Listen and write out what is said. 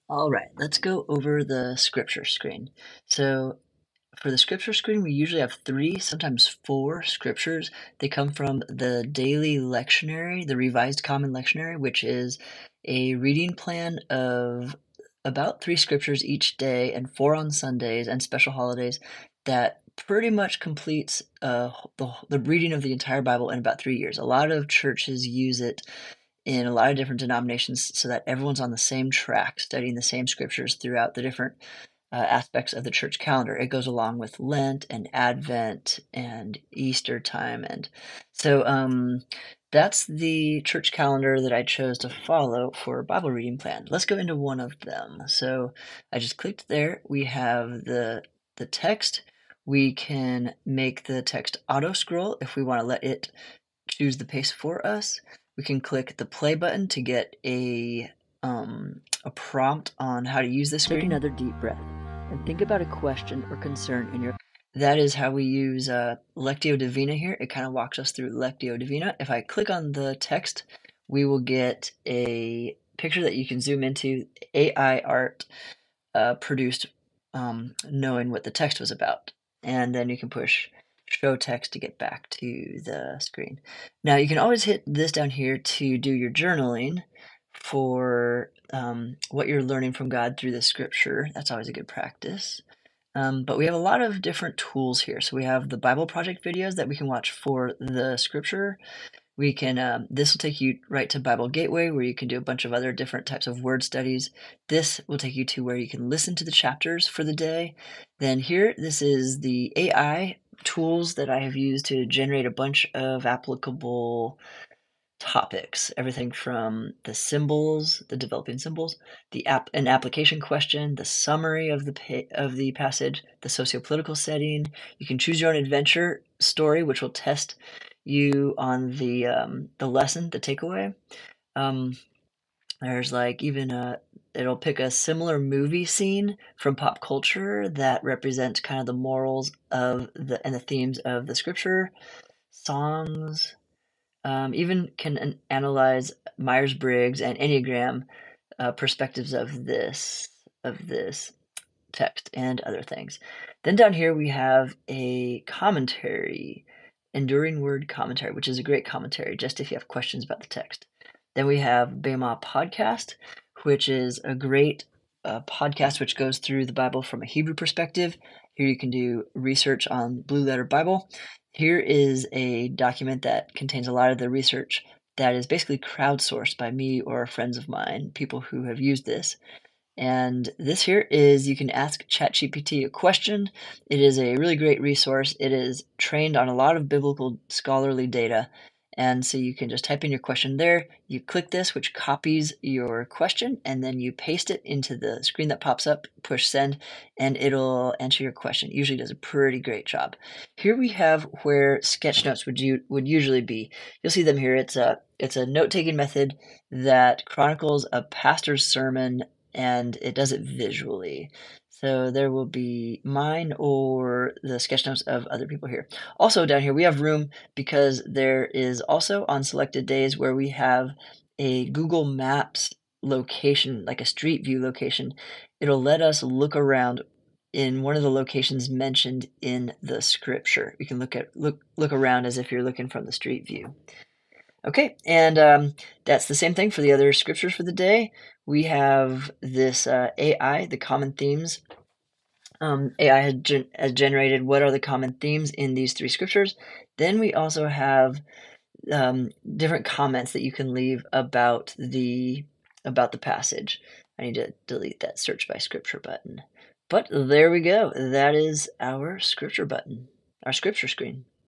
All right, let's go over the scripture screen. So for the scripture screen, we usually have 3, sometimes 4 scriptures. They come from the daily lectionary, the Revised Common Lectionary, which is a reading plan of about 3 scriptures each day and 4 on Sundays and special holidays that pretty much completes the reading of the entire Bible in about 3 years. A lot of churches use it in a lot of different denominations so that everyone's on the same track, studying the same scriptures throughout the different aspects of the church calendar. It goes along with Lent and Advent and Easter time. And so that's the church calendar that I chose to follow for Bible reading plan. Let's go into one of them. So I just clicked there. We have the text. We can make the text auto scroll if we want to let it choose the pace for us. We can click the play button to get a prompt on how to use this screen. Take another deep breath and think about a question or concern in your. That is how we use Lectio Divina here. It kind of walks us through Lectio Divina. If I click on the text, we will get a picture that you can zoom into, AI art produced knowing what the text was about. And then you can push show text to get back to the screen. Now you can always hit this down here to do your journaling for what you're learning from God through the scripture. That's always a good practice. But we have a lot of different tools here. So we have the Bible Project videos that we can watch for the scripture. We can, this will take you right to Bible Gateway, where you can do a bunch of other different types of word studies. This will take you to where you can listen to the chapters for the day. Then here, this is the AI tools that I have used to generate a bunch of applicable topics, everything from the symbols, the developing symbols, an application question, the summary of the passage, the socio-political setting. You can choose your own adventure story, which will test you on the lesson, the takeaway. There's like even it'll pick a similar movie scene from pop culture that represents kind of the morals of the themes of the scripture, songs, even can analyze Myers-Briggs and Enneagram perspectives of this text and other things. Then down here we have a commentary, Enduring Word Commentary, which is a great commentary just if you have questions about the text. Then we have Bema Podcast, which is a great podcast which goes through the Bible from a Hebrew perspective. Here you can do research on Blue Letter Bible. Here is a document that contains a lot of the research that is basically crowdsourced by me or friends of mine, people who have used this. And this here is, you can ask ChatGPT a question. It is a really great resource. It is trained on a lot of biblical scholarly data. And so you can just type in your question there. You click this, which copies your question, and then you paste it into the screen that pops up, push send, and it'll answer your question. It usually does a pretty great job. Here we have where sketch notes would usually be. You'll see them here. It's a note-taking method that chronicles a pastor's sermon, and it does it visually. So there will be mine or the sketch notes of other people here. Also down here we have room because there is also on selected days where we have a Google Maps location, like a street view location. It'll let us look around in one of the locations mentioned in the scripture. You can look around as if you're looking from the street view. Okay, and that's the same thing for the other scriptures for the day. We have this AI, the common themes. AI has generated what are the common themes in these 3 scriptures. Then we also have different comments that you can leave about the passage. I need to delete that search by scripture button. But there we go. That is our scripture button, our scripture screen.